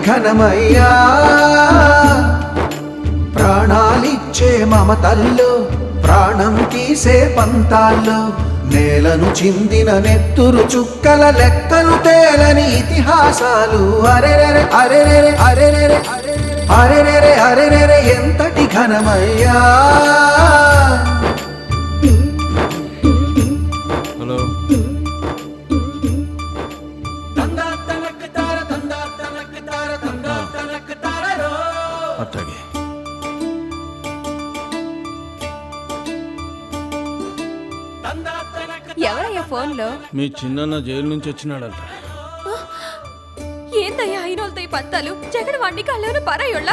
ఘనమయ్యా ప్రాణాలిచ్చే మమతల్లో ప్రాణం తీసే పంతాల్లో నేలను చిందిన నెత్తురు చుక్కల లెక్కలు తేలని ఇతిహాసాలు అరెరెరె అరెరెరె అరెరెరె అరెరెరె అరెరెరె ఎంతటి ఘనమయ్యా. హలో అట్లాగే ఎవరయ్యా ఫోన్లో? మీ చిన్న జైలు నుంచి వచ్చినాడట. ఏందయ్యా అయినోళ్ళతో ఈ పంతాలు? జగన్ వాడిని కళ్ళను పరాయోళ్ళ.